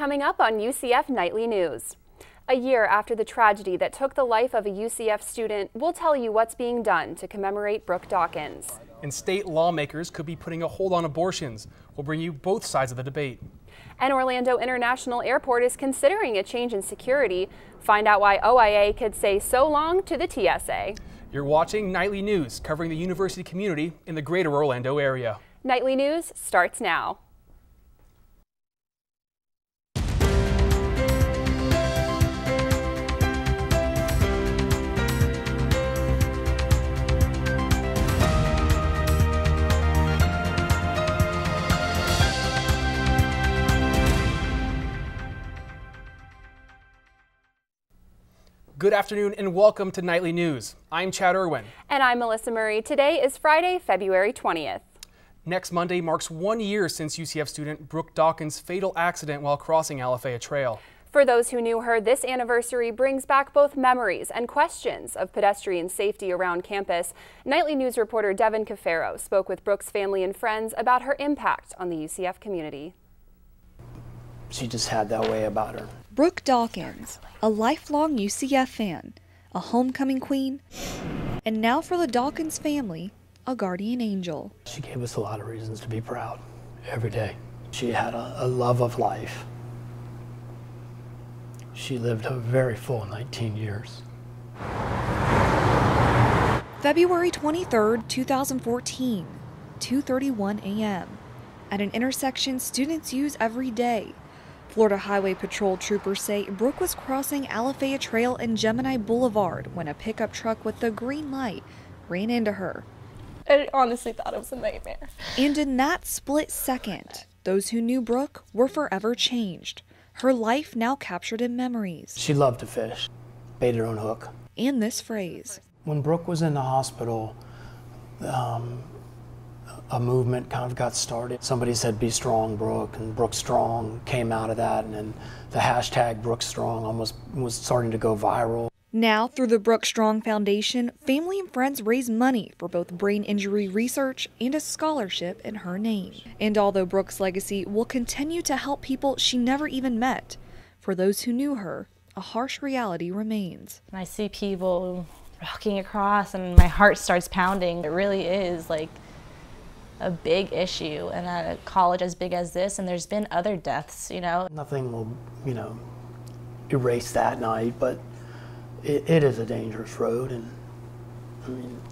coming up on UCF Nightly News. A year after the tragedy that took the life of a UCF student, we'll tell you what's being done to commemorate Brooke Dawkins. And state lawmakers could be putting a hold on abortions. We'll bring you both sides of the debate. And Orlando International Airport is considering a change in security. Find out why OIA could say so long to the TSA. You're watching Nightly News, covering the university community in the greater Orlando area. Nightly News starts now. Good afternoon and welcome to Nightly News. I'm Chad Irwin. And I'm Melissa Murray. Today is Friday, February 20th. Next Monday marks 1 year since UCF student Brooke Dawkins' fatal accident while crossing Alafaya Trail. For those who knew her, this anniversary brings back both memories and questions of pedestrian safety around campus. Nightly News reporter Devin Cafaro spoke with Brooke's family and friends about her impact on the UCF community. She just had that way about her. Brooke Dawkins, a lifelong UCF fan, a homecoming queen, and now for the Dawkins family, a guardian angel. She gave us a lot of reasons to be proud every day. She had a love of life. She lived a very full 19 years. February 23rd, 2014, 2:31 a.m. At an intersection students use every day. Florida Highway Patrol troopers say Brooke was crossing Alafaya Trail and Gemini Boulevard when a pickup truck with the green light ran into her. I honestly thought it was a nightmare. And in that split second, those who knew Brooke were forever changed. Her life now captured in memories. She loved to fish, bait her own hook. And this phrase. When Brooke was in the hospital, a movement kind of got started. Somebody said, "Be strong, Brooke," and Brooke Strong came out of that, and then the hashtag Brooke Strong almost was starting to go viral. Now, through the Brooke Strong Foundation, family and friends raise money for both brain injury research and a scholarship in her name. And although Brooke's legacy will continue to help people she never even met, for those who knew her, a harsh reality remains. I see people walking across and my heart starts pounding. It really is like a big issue, and at a college as big as this, and there's been other deaths, you know. Nothing will, erase that night, but it is a dangerous road, and I mean,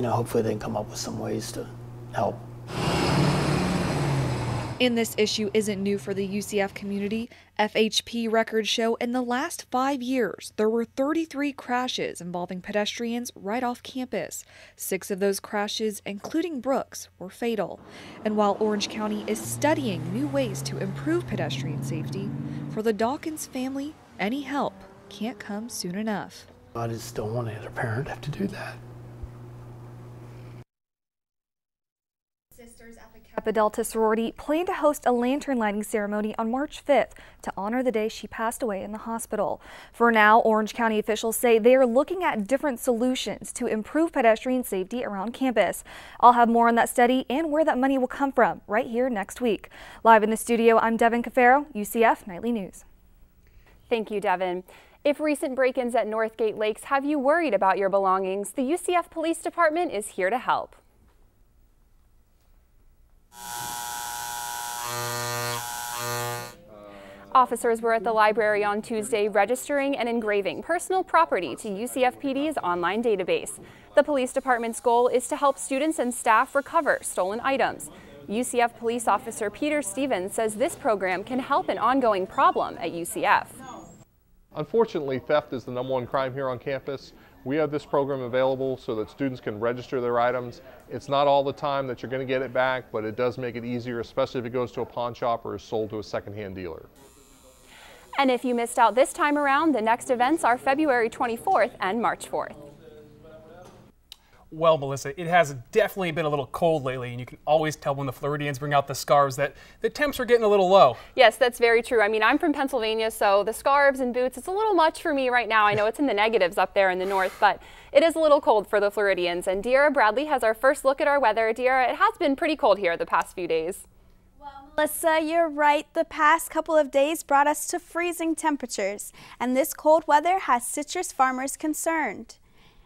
hopefully they can come up with some ways to help. And this issue isn't new for the UCF community. FHP records show in the last 5 years, there were 33 crashes involving pedestrians right off campus. 6 of those crashes, including Brooke's, were fatal. And while Orange County is studying new ways to improve pedestrian safety, for the Dawkins family, any help can't come soon enough. I just don't want any other parent to have to do that. Sisters at the Kappa Delta sorority plan to host a lantern lighting ceremony on March 5th to honor the day she passed away in the hospital. For now, Orange County officials say they are looking at different solutions to improve pedestrian safety around campus. I'll have more on that study and where that money will come from right here next week. Live in the studio, I'm Devin Cafaro, UCF Nightly News. Thank you, Devin. If recent break-ins at Northgate Lakes have you worried about your belongings, the UCF Police Department is here to help. Officers were at the library on Tuesday registering and engraving personal property to UCFPD's online database. The police department's goal is to help students and staff recover stolen items. UCF police officer Peter Stevens says this program can help an ongoing problem at UCF. Unfortunately, theft is the #1 crime here on campus. We have this program available so that students can register their items. It's not all the time that you're going to get it back, but it does make it easier, especially if it goes to a pawn shop or is sold to a secondhand dealer. And if you missed out this time around, the next events are February 24th and March 4th. Well, Melissa, it has definitely been a little cold lately, and you can always tell when the Floridians bring out the scarves that the temps are getting a little low. Yes, that's very true. I mean, I'm from Pennsylvania, so the scarves and boots, it's a little much for me right now. I know it's in the negatives up there in the north, but it is a little cold for the Floridians. And Deara Bradley has our first look at our weather. Deara, it has been pretty cold here the past few days. Well, Melissa, you're right. The past couple of days brought us to freezing temperatures, and this cold weather has citrus farmers concerned.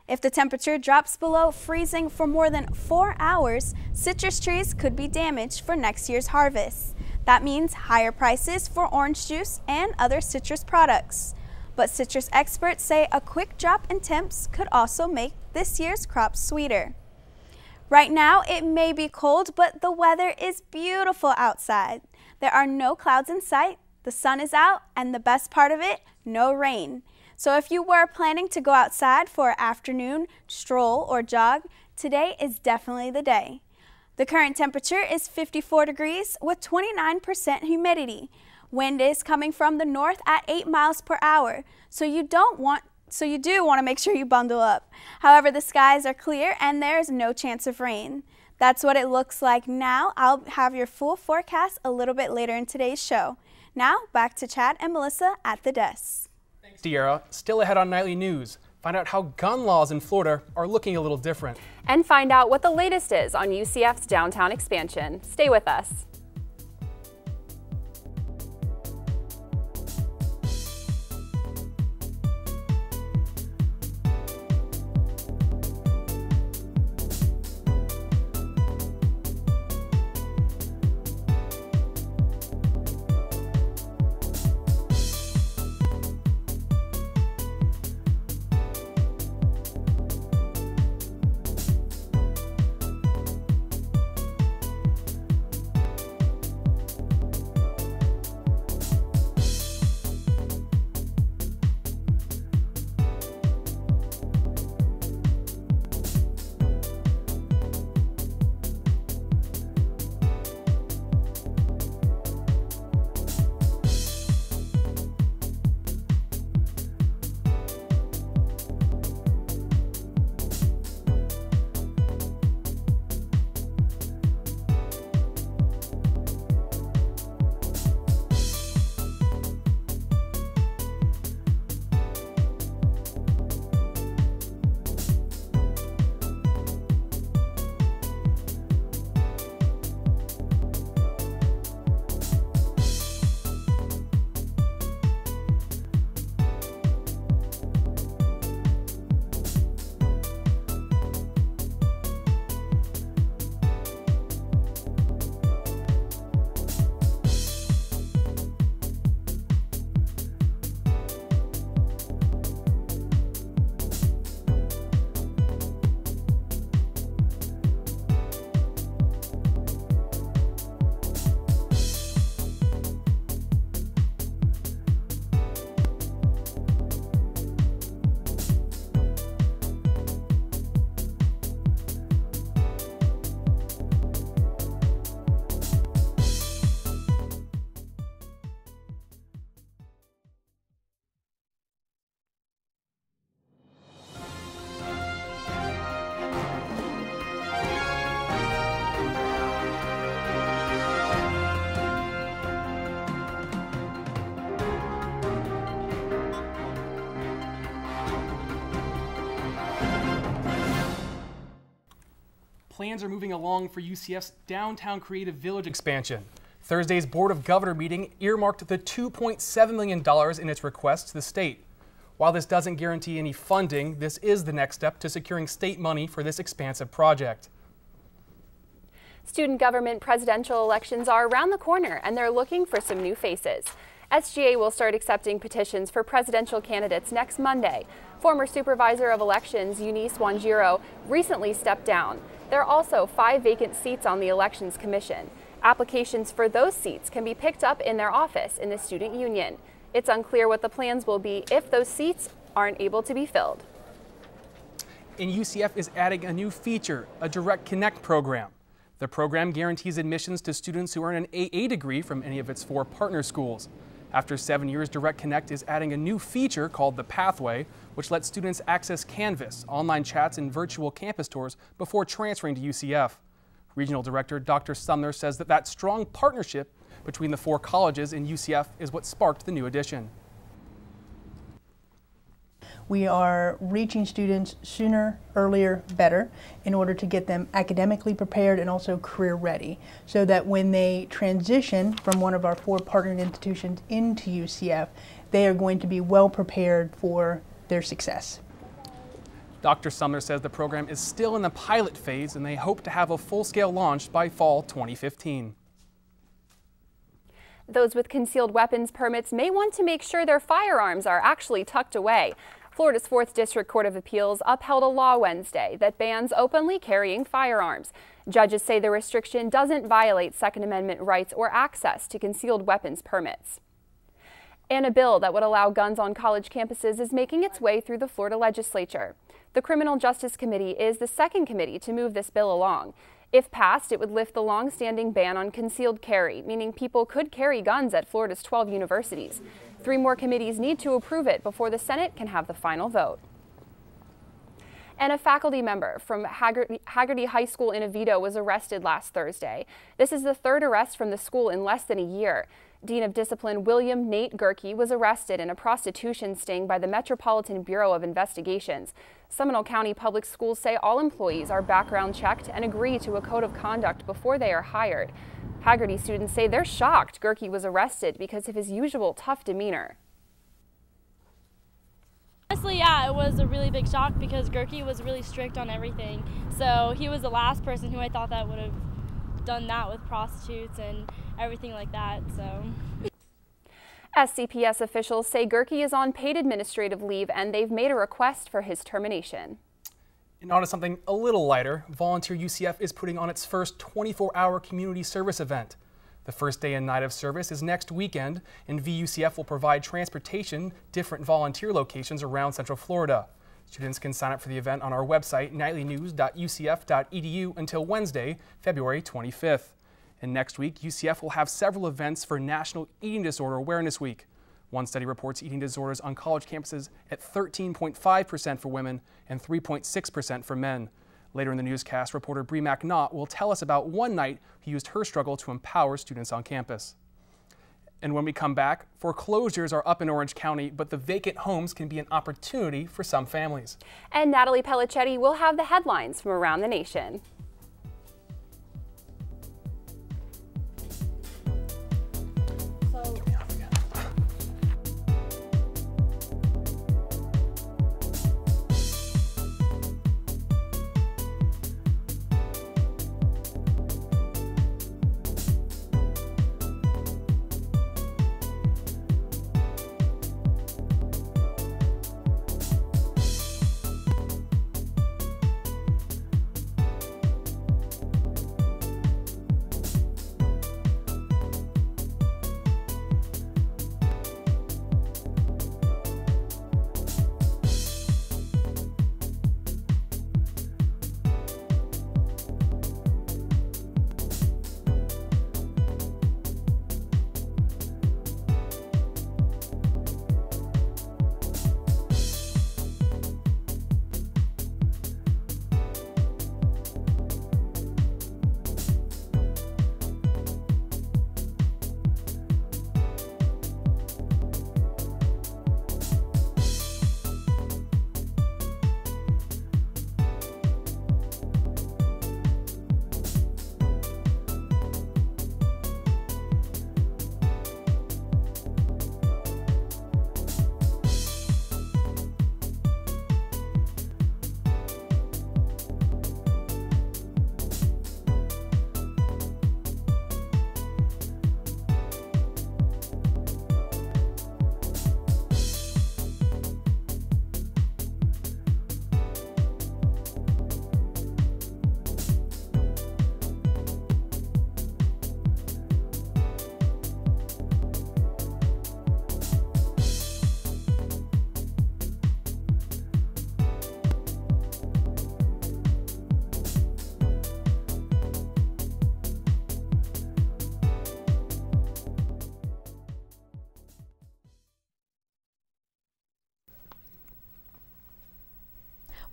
If the temperature drops below freezing for more than 4 hours, citrus trees could be damaged for next year's harvest. That means higher prices for orange juice and other citrus products. But citrus experts say a quick drop in temps could also make this year's crop sweeter. Right now, it may be cold, but the weather is beautiful outside. There are no clouds in sight, the sun is out, and the best part of it, no rain. So if you were planning to go outside for an afternoon stroll or jog, today is definitely the day. The current temperature is 54 degrees with 29% humidity. Wind is coming from the north at 8 miles per hour, so you do want to make sure you bundle up. However, the skies are clear and there is no chance of rain. That's what it looks like now. I'll have your full forecast a little bit later in today's show. Now, back to Chad and Melissa at the desk. Thanks, De'Ara. Still ahead on Nightly News. Find out how gun laws in Florida are looking a little different. And find out what the latest is on UCF's downtown expansion. Stay with us. Plans are moving along for UCF's downtown Creative Village expansion. Thursday's Board of Governor meeting earmarked the $2.7 million in its request to the state. While this doesn't guarantee any funding, this is the next step to securing state money for this expansive project. Student government presidential elections are around the corner, and they're looking for some new faces. SGA will start accepting petitions for presidential candidates next Monday. Former Supervisor of Elections Eunice Wanjiro recently stepped down. There are also 5 vacant seats on the Elections Commission. Applications for those seats can be picked up in their office in the student union. It's unclear what the plans will be if those seats aren't able to be filled. And UCF is adding a new feature, a Direct Connect program. The program guarantees admissions to students who earn an AA degree from any of its 4 partner schools. After 7 years, Direct Connect is adding a new feature called the Pathway, which lets students access Canvas, online chats, and virtual campus tours before transferring to UCF. Regional Director Dr. Sumner says that strong partnership between the 4 colleges and UCF is what sparked the new addition. We are reaching students sooner, earlier, better in order to get them academically prepared and also career ready, so that when they transition from one of our 4 partnered institutions into UCF, they are going to be well prepared for their success. Dr. Sumner says the program is still in the pilot phase and they hope to have a full-scale launch by fall 2015. Those with concealed weapons permits may want to make sure their firearms are actually tucked away. Florida's 4th District Court of Appeals upheld a law Wednesday that bans openly carrying firearms. Judges say the restriction doesn't violate Second Amendment rights or access to concealed weapons permits. And a bill that would allow guns on college campuses is making its way through the Florida legislature. The Criminal Justice Committee is the second committee to move this bill along. If passed, it would lift the long-standing ban on concealed carry, meaning people could carry guns at Florida's 12 universities. 3 more committees need to approve it before the Senate can have the final vote. And a faculty member from Haggerty High School in Oviedo was arrested last Thursday. This is the 3rd arrest from the school in less than a year. Dean of Discipline William Nate Gerke was arrested in a prostitution sting by the Metropolitan Bureau of Investigations. Seminole County Public Schools say all employees are background checked and agree to a code of conduct before they are hired. Haggerty students say they're shocked Gerke was arrested because of his usual tough demeanor. Honestly, yeah, it was a really big shock because Gerke was really strict on everything. So he was the last person who I thought that would have done that with prostitutes and everything like that. So SCPS officials say Gerke is on paid administrative leave and they've made a request for his termination. And on to something a little lighter, Volunteer UCF is putting on its first 24-hour community service event. The first day and night of service is next weekend, and VUCF will provide transportation to different volunteer locations around Central Florida. Students can sign up for the event on our website, nightlynews.ucf.edu, until Wednesday, February 25th. And next week, UCF will have several events for National Eating Disorder Awareness Week. One study reports eating disorders on college campuses at 13.5% for women and 3.6% for men. Later in the newscast, reporter Bree McNaught will tell us about one night who used her struggle to empower students on campus. And when we come back, foreclosures are up in Orange County, but the vacant homes can be an opportunity for some families. And Natalie Pellicetti will have the headlines from around the nation.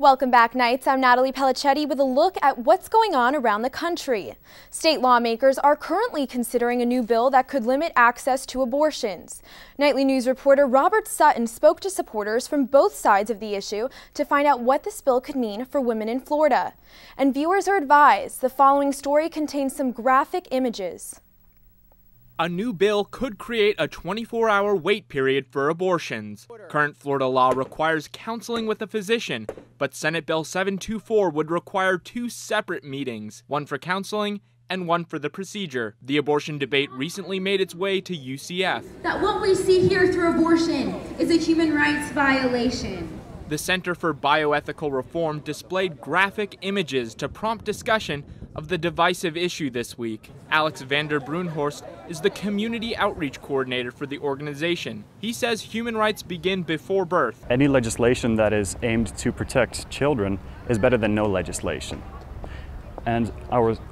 Welcome back, Knights. I'm Natalie Pellicetti with a look at what's going on around the country. State lawmakers are currently considering a new bill that could limit access to abortions. Nightly News reporter Robert Sutton spoke to supporters from both sides of the issue to find out what this bill could mean for women in Florida. And viewers are advised the following story contains some graphic images. A new bill could create a 24-hour wait period for abortions. Current Florida law requires counseling with a physician, but Senate Bill 724 would require 2 separate meetings, one for counseling and one for the procedure. The abortion debate recently made its way to UCF. That what we see here through abortion is a human rights violation. The Center for Bioethical Reform displayed graphic images to prompt discussion of the divisive issue this week. Alex Vander Brunhorst is the community outreach coordinator for the organization. He says human rights begin before birth. Any legislation that is aimed to protect children is better than no legislation. And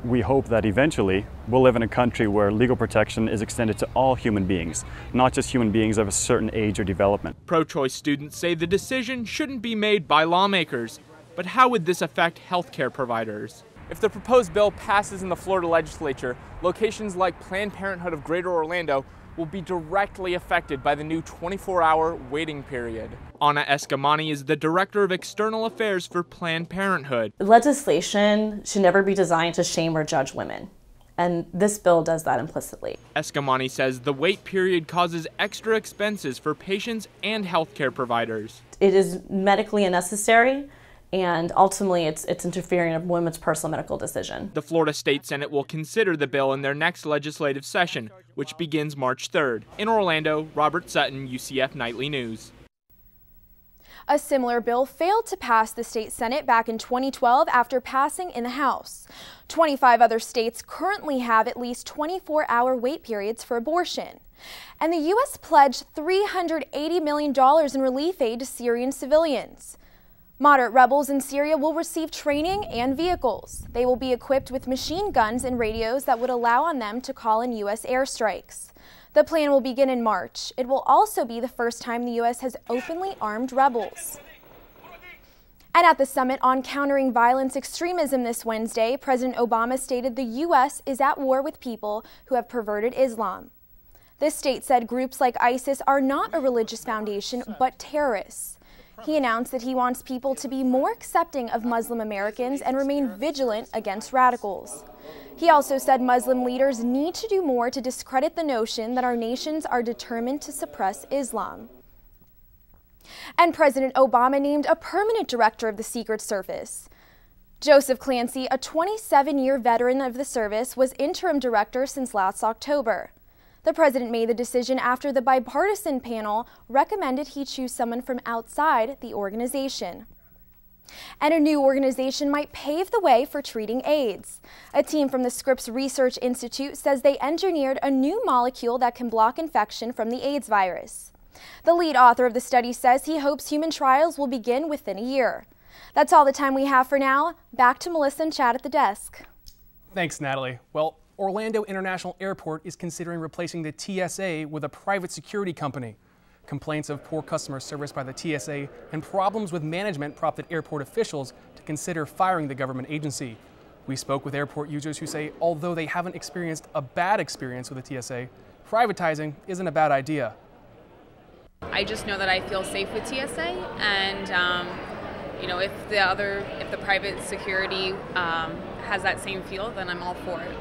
we hope that eventually we'll live in a country where legal protection is extended to all human beings, not just human beings of a certain age or development. Pro-choice students say the decision shouldn't be made by lawmakers, but how would this affect healthcare providers? If the proposed bill passes in the Florida legislature, locations like Planned Parenthood of Greater Orlando will be directly affected by the new 24-hour waiting period. Anna Escamani is the Director of External Affairs for Planned Parenthood. Legislation should never be designed to shame or judge women, and this bill does that implicitly. Escamani says the wait period causes extra expenses for patients and healthcare providers. It is medically unnecessary, and ultimately it's interfering in a woman's personal medical decision. The Florida State Senate will consider the bill in their next legislative session, which begins March 3rd. In Orlando, Robert Sutton, UCF Nightly News. A similar bill failed to pass the state Senate back in 2012 after passing in the House. 25 other states currently have at least 24-hour wait periods for abortion. And the U.S. pledged $380 million in relief aid to Syrian civilians. Moderate rebels in Syria will receive training and vehicles. They will be equipped with machine guns and radios that would allow on them to call in U.S. airstrikes. The plan will begin in March. It will also be the first time the U.S. has openly armed rebels. And at the summit on countering violence extremism this Wednesday, President Obama stated the U.S. is at war with people who have perverted Islam. This state said groups like ISIS are not a religious foundation, but terrorists. He announced that he wants people to be more accepting of Muslim Americans and remain vigilant against radicals. He also said Muslim leaders need to do more to discredit the notion that our nations are determined to suppress Islam. And President Obama named a permanent director of the Secret Service. Joseph Clancy, a 27-year veteran of the service, was interim director since last October. The president made the decision after the bipartisan panel recommended he choose someone from outside the organization. And a new organization might pave the way for treating AIDS. A team from the Scripps Research Institute says they engineered a new molecule that can block infection from the AIDS virus. The lead author of the study says he hopes human trials will begin within a year. That's all the time we have for now. Back to Melissa and Chad at the desk. Thanks, Natalie. Well, Orlando International Airport is considering replacing the TSA with a private security company. Complaints of poor customer service by the TSA and problems with management prompted airport officials to consider firing the government agency. We spoke with airport users who say although they haven't experienced a bad experience with the TSA, privatizing isn't a bad idea. I just know that I feel safe with TSA, and if the private security has that same feel, then I'm all for it.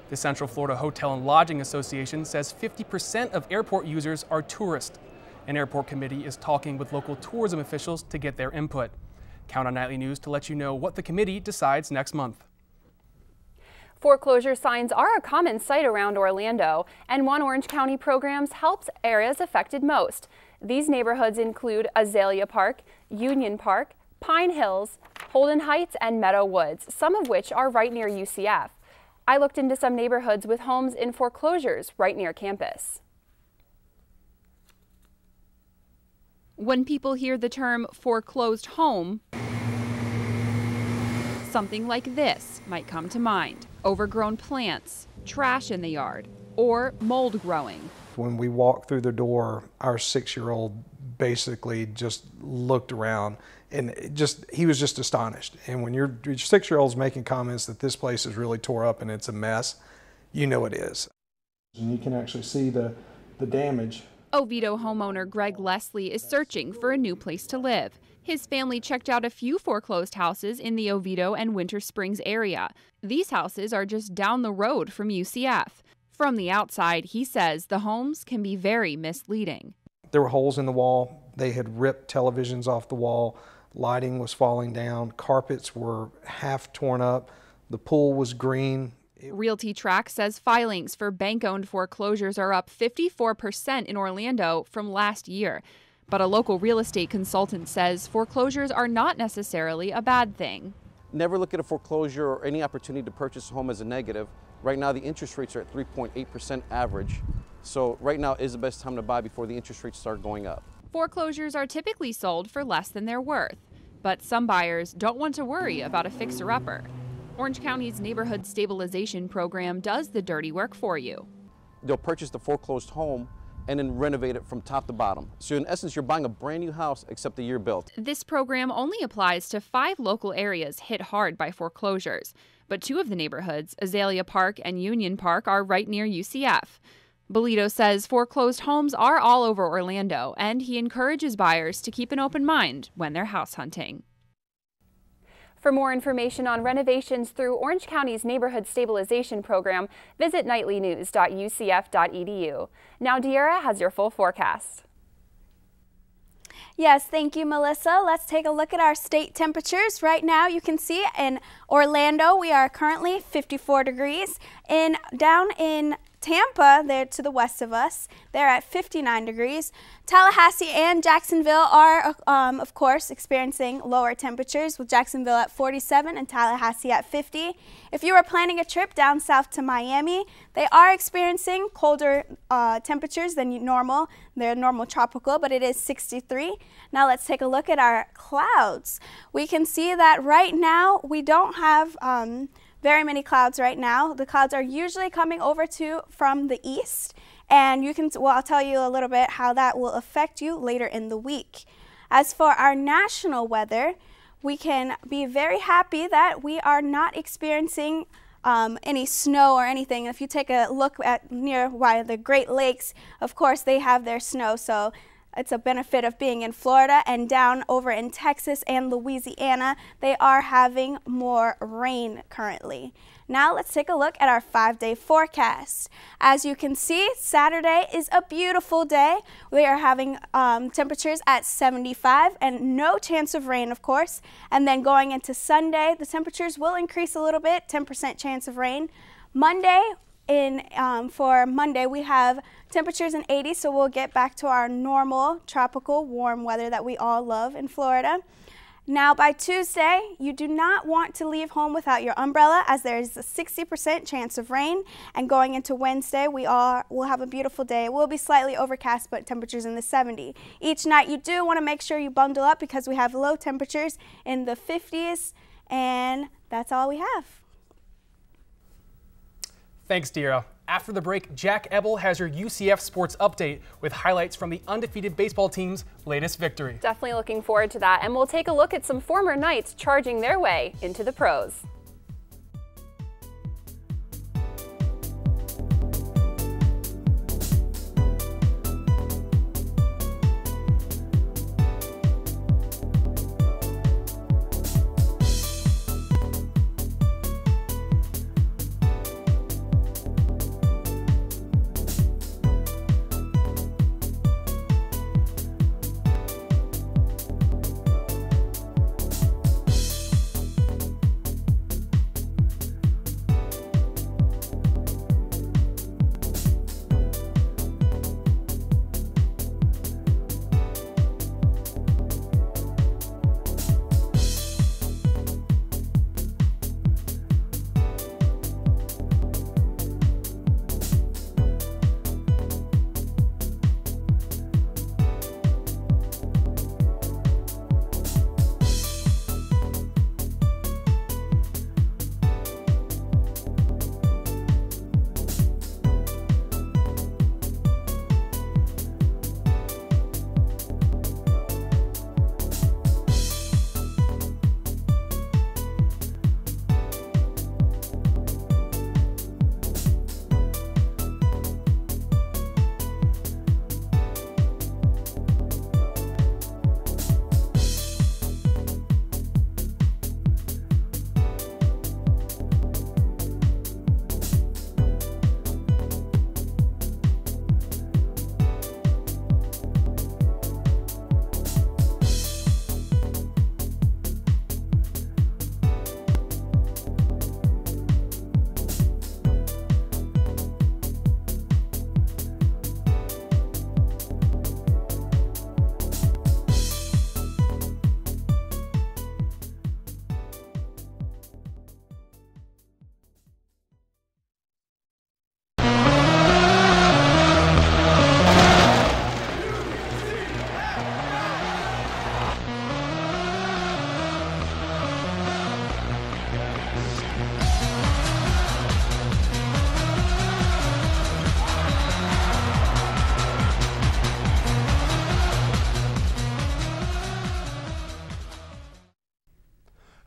The Central Florida Hotel and Lodging Association says 50% of airport users are tourists. An airport committee is talking with local tourism officials to get their input. Count on Nightly News to let you know what the committee decides next month. Foreclosure signs are a common sight around Orlando, and One Orange County programs helps areas affected most. These neighborhoods include Azalea Park, Union Park, Pine Hills, Holden Heights, and Meadow Woods, some of which are right near UCF. I looked into some neighborhoods with homes in foreclosures right near campus. When people hear the term foreclosed home, something like this might come to mind. Overgrown plants, trash in the yard, or mold growing. When we walk through the door, our 6-year-old basically just looked around and he was just astonished. And when your 6-year-old's making comments that this place is really tore up and it's a mess, you know it is. And you can actually see the damage. Oviedo homeowner Greg Leslie is searching for a new place to live. His family checked out a few foreclosed houses in the Oviedo and Winter Springs area. These houses are just down the road from UCF. From the outside, he says the homes can be very misleading. There were holes in the wall. They had ripped televisions off the wall. Lighting was falling down. Carpets were half torn up. The pool was green. Realty Track says filings for bank-owned foreclosures are up 54% in Orlando from last year. But a local real estate consultant says foreclosures are not necessarily a bad thing. Never look at a foreclosure or any opportunity to purchase a home as a negative. Right now the interest rates are at 3.8% average. So right now is the best time to buy before the interest rates start going up. Foreclosures are typically sold for less than they're worth. But some buyers don't want to worry about a fixer-upper. Orange County's Neighborhood Stabilization Program does the dirty work for you. They'll purchase the foreclosed home and then renovate it from top to bottom. So in essence, you're buying a brand new house except a year built. This program only applies to 5 local areas hit hard by foreclosures. But 2 of the neighborhoods, Azalea Park and Union Park, are right near UCF. Bolito says foreclosed homes are all over Orlando, and he encourages buyers to keep an open mind when they're house hunting. For more information on renovations through Orange County's Neighborhood Stabilization Program, visit nightlynews.ucf.edu. Now De'Ara has your full forecast. Yes, thank you, Melissa. Let's take a look at our state temperatures. Right now, you can see in Orlando, we are currently 54 degrees. Down in Tampa, they're to the west of us, they're at 59 degrees. Tallahassee and Jacksonville are, of course, experiencing lower temperatures, with Jacksonville at 47 and Tallahassee at 50. If you were planning a trip down south to Miami, they are experiencing colder temperatures than normal. They're normal tropical, but it is 63. Now let's take a look at our clouds. We can see that right now we don't have very many clouds right now. The clouds are usually coming over from the east, and I'll tell you a little bit how that will affect you later in the week. As for our national weather, we can be very happy that we are not experiencing any snow or anything. If you take a look at near the Great Lakes, of course they have their snow, so it's a benefit of being in Florida. And down over in Texas and Louisiana, they are having more rain currently. Now let's take a look at our 5-day forecast. As you can see, Saturday is a beautiful day. We are having temperatures at 75 and no chance of rain, of course. And then going into Sunday, the temperatures will increase a little bit, 10% chance of rain. For Monday, we have temperatures in 80, so we'll get back to our normal tropical warm weather that we all love in Florida. Now by Tuesday, you do not want to leave home without your umbrella, as there is a 60% chance of rain. And going into Wednesday, we'll have a beautiful day. It will be slightly overcast, but temperatures in the 70s. Each night you do want to make sure you bundle up, because we have low temperatures in the 50s, and that's all we have. Thanks, De'Ara. After the break, Jack Ebel has your UCF sports update with highlights from the undefeated baseball team's latest victory. Definitely looking forward to that, and we'll take a look at some former Knights charging their way into the pros.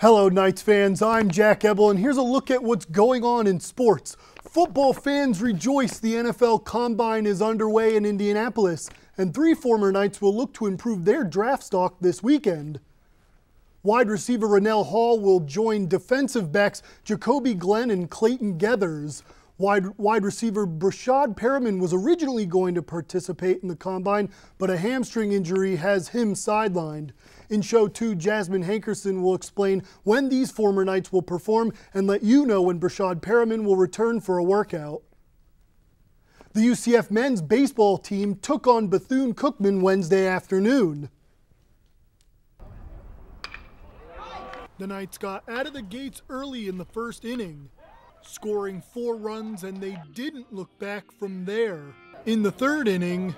Hello, Knights fans. I'm Jack Ebel, and here's a look at what's going on in sports. Football fans rejoice the NFL Combine is underway in Indianapolis, and 3 former Knights will look to improve their draft stock this weekend. Wide receiver Rennell Hall will join defensive backs Jacoby Glenn and Clayton Geathers. Wide receiver Brashad Perriman was originally going to participate in the Combine, but a hamstring injury has him sidelined. In Show 2, Jasmine Hankerson will explain when these former Knights will perform and let you know when Brashad Perriman will return for a workout. The UCF men's baseball team took on Bethune-Cookman Wednesday afternoon. The Knights got out of the gates early in the first inning, scoring 4 runs, and they didn't look back from there. In the third inning,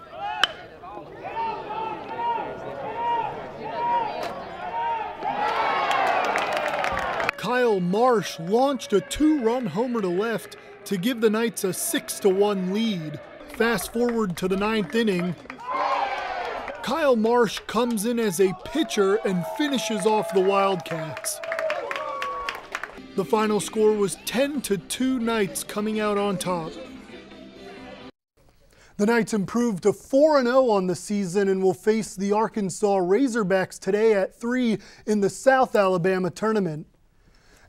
Kyle Marsh launched a 2-run homer to left to give the Knights a 6-1 lead. Fast forward to the 9th inning, Kyle Marsh comes in as a pitcher and finishes off the Wildcats. The final score was 10-2 Knights coming out on top. The Knights improved to 4-0 on the season and will face the Arkansas Razorbacks today at 3 in the South Alabama tournament.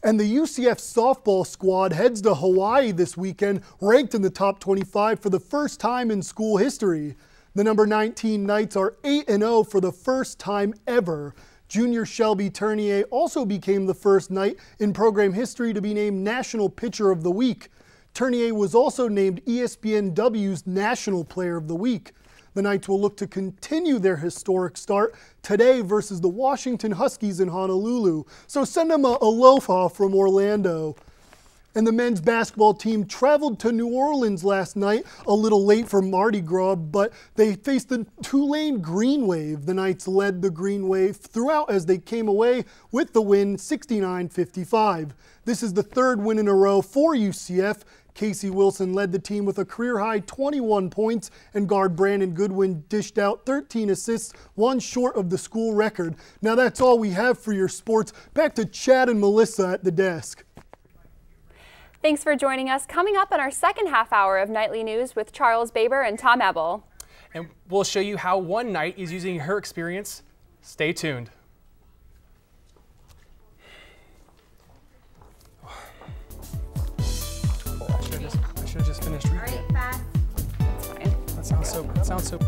And the UCF softball squad heads to Hawaii this weekend, ranked in the top 25 for the first time in school history. The number 19 Knights are 8-0 for the first time ever. Junior Shelby Turnier also became the first Knight in program history to be named National Pitcher of the Week. Turnier was also named ESPNW's National Player of the Week. The Knights will look to continue their historic start today versus the Washington Huskies in Honolulu. So send them a aloha from Orlando. And the men's basketball team traveled to New Orleans last night, a little late for Mardi Gras, but they faced the Tulane Green Wave. The Knights led the Green Wave throughout as they came away with the win 69-55. This is the 3rd win in a row for UCF. Casey Wilson led the team with a career-high 21 points, and guard Brandon Goodwin dished out 13 assists, 1 short of the school record. Now that's all we have for your sports. Back to Chad and Melissa at the desk. Thanks for joining us. Coming up in our second half hour of Nightly News with Charles Baber and Tom Ebel. And we'll show you how one Knight is using her experience. Stay tuned. I should have just finished reading. All right, fast. That's fine. That sounds so